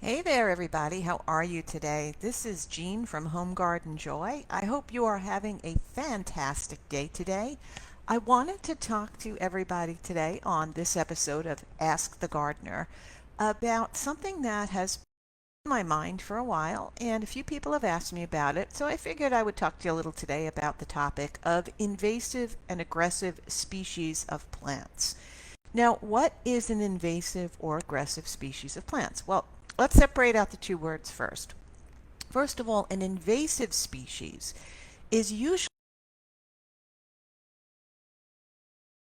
Hey there, everybody. How are you today? This is Jean from Home Garden Joy. I hope you are having a fantastic day today. I wanted to talk to everybody today on this episode of Ask the Gardener about something that has been on my mind for a while, and a few people have asked me about it, so I figured I would talk to you a little today about the topic of invasive and aggressive species of plants. Now, what is an invasive or aggressive species of plants? Well, let's separate out the two words first. First of all, an invasive species is usually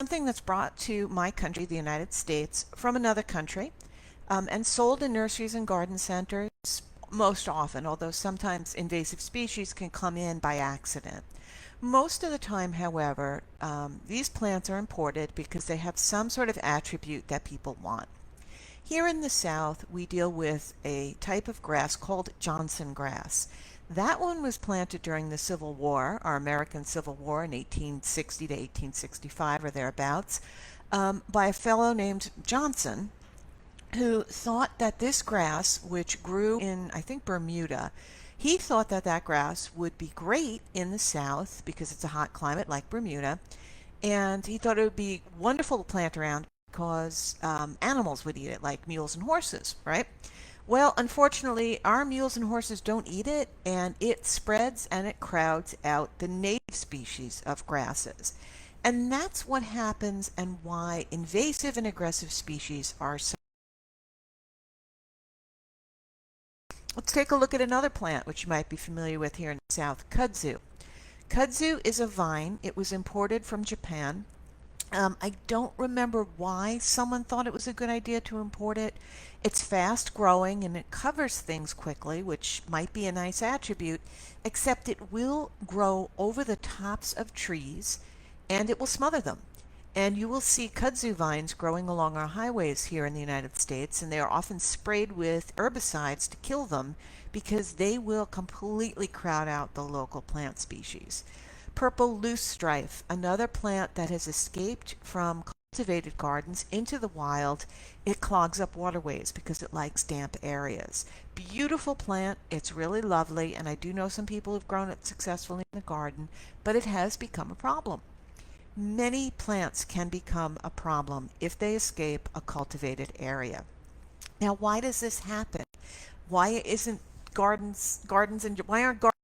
something that's brought to my country, the United States, from another country and sold in nurseries and garden centers most often, although sometimes invasive species can come in by accident. Most of the time, however, these plants are imported because they have some sort of attribute that people want. Here in the South, we deal with a type of grass called Johnson grass. That one was planted during the Civil War, our American Civil War in 1860 to 1865 or thereabouts, by a fellow named Johnson, who thought that this grass, which grew in, I think, Bermuda, he thought that that grass would be great in the South because it's a hot climate like Bermuda, and he thought it would be wonderful to plant around because animals would eat it, like mules and horses, right? Well, unfortunately, our mules and horses don't eat it, and it spreads and it crowds out the native species of grasses. And that's what happens and why invasive and aggressive species are so. Let's take a look at another plant which you might be familiar with here in the South, kudzu. Kudzu is a vine. It was imported from Japan. I don't remember why someone thought it was a good idea to import it. It's fast growing and it covers things quickly, which might be a nice attribute, except it will grow over the tops of trees and it will smother them. And you will see kudzu vines growing along our highways here in the United States, and they are often sprayed with herbicides to kill them because they will completely crowd out the local plant species. Purple loosestrife, another plant that has escaped from cultivated gardens into the wild. It clogs up waterways because it likes damp areas. Beautiful plant, it's really lovely, and I do know some people who've grown it successfully in the garden, but it has become a problem. Many plants can become a problem if they escape a cultivated area. Now, why does this happen? Why isn't gardens and why aren't gardens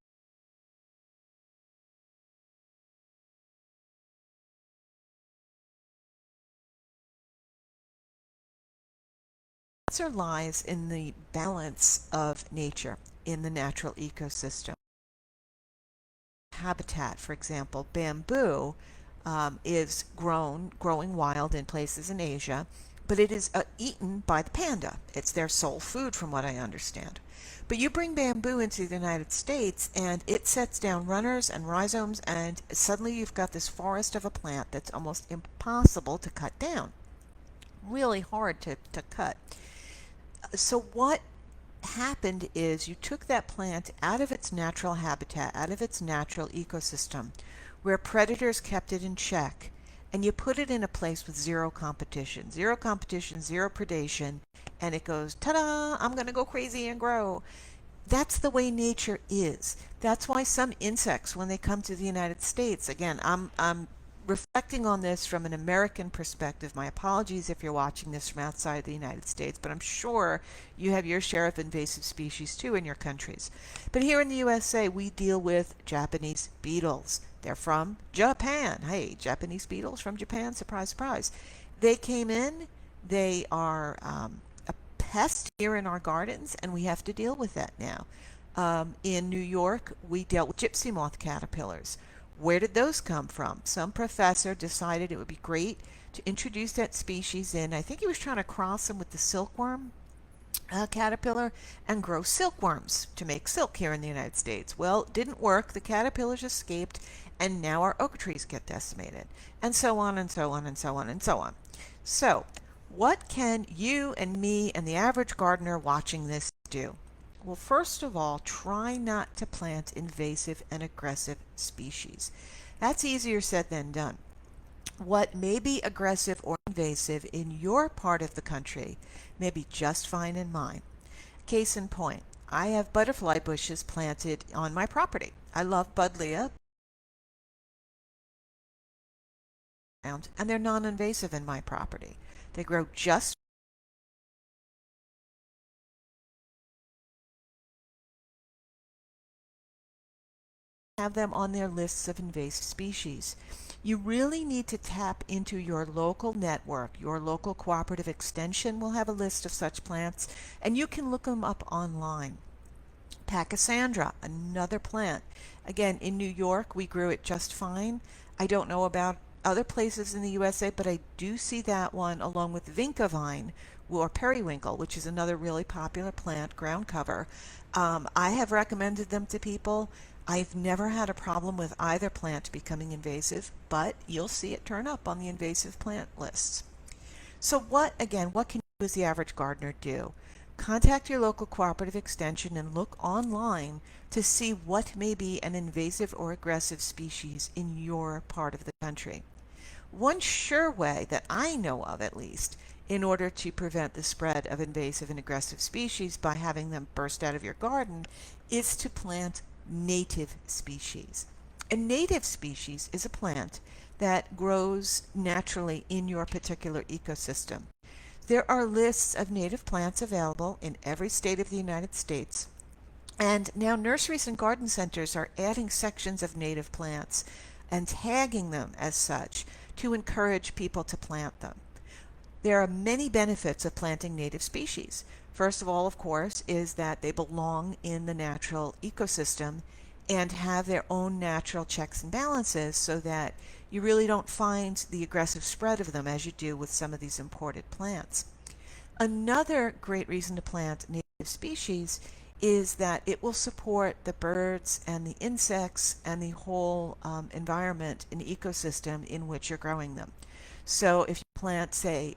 answer lies in the balance of nature in the natural ecosystem. Habitat, for example, bamboo is growing wild in places in Asia, but it is eaten by the panda. It's their sole food, from what I understand. But you bring bamboo into the United States, and it sets down runners and rhizomes, and suddenly you've got this forest of a plant that's almost impossible to cut down. Really hard to cut. So what happened is you took that plant out of its natural habitat, out of its natural ecosystem, where predators kept it in check, and you put it in a place with zero competition. Zero competition, zero predation, and it goes, ta-da, I'm going to go crazy and grow. That's the way nature is. That's why some insects, when they come to the United States, again, I'm reflecting on this from an American perspective. My apologies if you're watching this from outside the United States, but I'm sure you have your share of invasive species too in your countries. But here in the USA, we deal with Japanese beetles. They're from Japan. Hey, Japanese beetles from Japan, surprise, surprise. They came in, they are a pest here in our gardens, and we have to deal with that now. In New York, we dealt with gypsy moth caterpillars. Where did those come from? Some professor decided it would be great to introduce that species in. I think he was trying to cross them with the silkworm caterpillar and grow silkworms to make silk here in the United States. Well, it didn't work. The caterpillars escaped, and now our oak trees get decimated, and so on and so on and so on and so on. So, what can you and me and the average gardener watching this do? Well, first of all, try not to plant invasive and aggressive species. That's easier said than done. What may be aggressive or invasive in your part of the country may be just fine in mine. Case in point, I have butterfly bushes planted on my property. I love buddleia, and they're non-invasive in my property. They grow just have them on their lists of invasive species. You really need to tap into your local network. Your local cooperative extension will have a list of such plants, and you can look them up online. Pachysandra, another plant. Again, in New York, we grew it just fine. I don't know about other places in the USA, but I do see that one along with vinca vine or periwinkle, which is another really popular plant, ground cover. I have recommended them to people. I've never had a problem with either plant becoming invasive, but you'll see it turn up on the invasive plant lists. So what can you as the average gardener do? Contact your local cooperative extension and look online to see what may be an invasive or aggressive species in your part of the country. One sure way that I know of, at least, in order to prevent the spread of invasive and aggressive species by having them burst out of your garden is to plant native species. A native species is a plant that grows naturally in your particular ecosystem. There are lists of native plants available in every state of the United States, and now nurseries and garden centers are adding sections of native plants and tagging them as such to encourage people to plant them. There are many benefits of planting native species. First of all, of course, is that they belong in the natural ecosystem and have their own natural checks and balances so that you really don't find the aggressive spread of them as you do with some of these imported plants. Another great reason to plant native species is that it will support the birds and the insects and the whole environment and ecosystem in which you're growing them. So if you plant, say,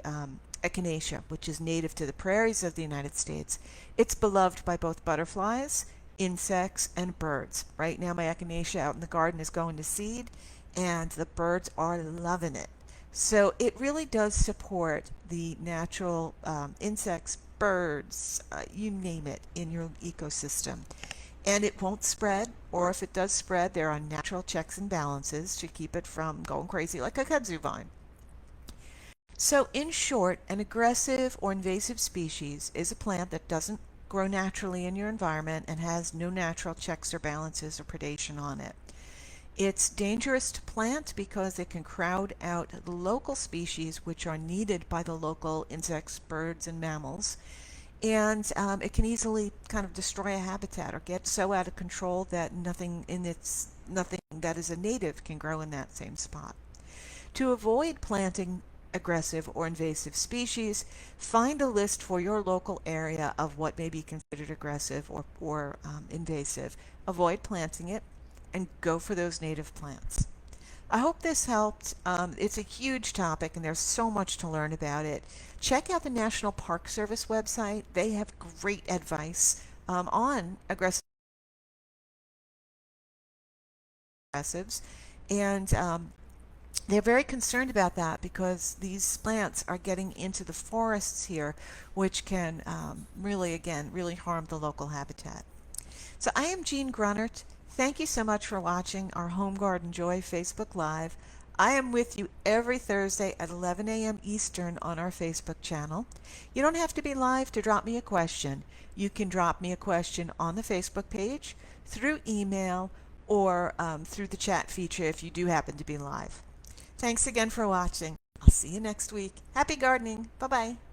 echinacea, which is native to the prairies of the United States, it's beloved by both butterflies, insects, and birds. Right now my echinacea out in the garden is going to seed, and the birds are loving it. So it really does support the natural insects, birds, you name it, in your ecosystem. And it won't spread, or if it does spread, there are natural checks and balances to keep it from going crazy like a kudzu vine. So in short, an aggressive or invasive species is a plant that doesn't grow naturally in your environment and has no natural checks or balances or predation on it. It's dangerous to plant because it can crowd out the local species which are needed by the local insects, birds, and mammals. And it can easily kind of destroy a habitat or get so out of control that nothing that is a native can grow in that same spot. To avoid planting aggressive or invasive species, find a list for your local area of what may be considered aggressive or invasive. Avoid planting it and go for those native plants. I hope this helped. It's a huge topic and there's so much to learn about it. Check out the National Park Service website. They have great advice on aggressives, and they're very concerned about that because these plants are getting into the forests here, which can really harm the local habitat. So I am Jean Grunnert. Thank you so much for watching our Home Garden Joy Facebook Live. I am with you every Thursday at 11 a.m. Eastern on our Facebook channel. You don't have to be live to drop me a question. You can drop me a question on the Facebook page, through email, or through the chat feature if you do happen to be live. Thanks again for watching. I'll see you next week. Happy gardening. Bye-bye.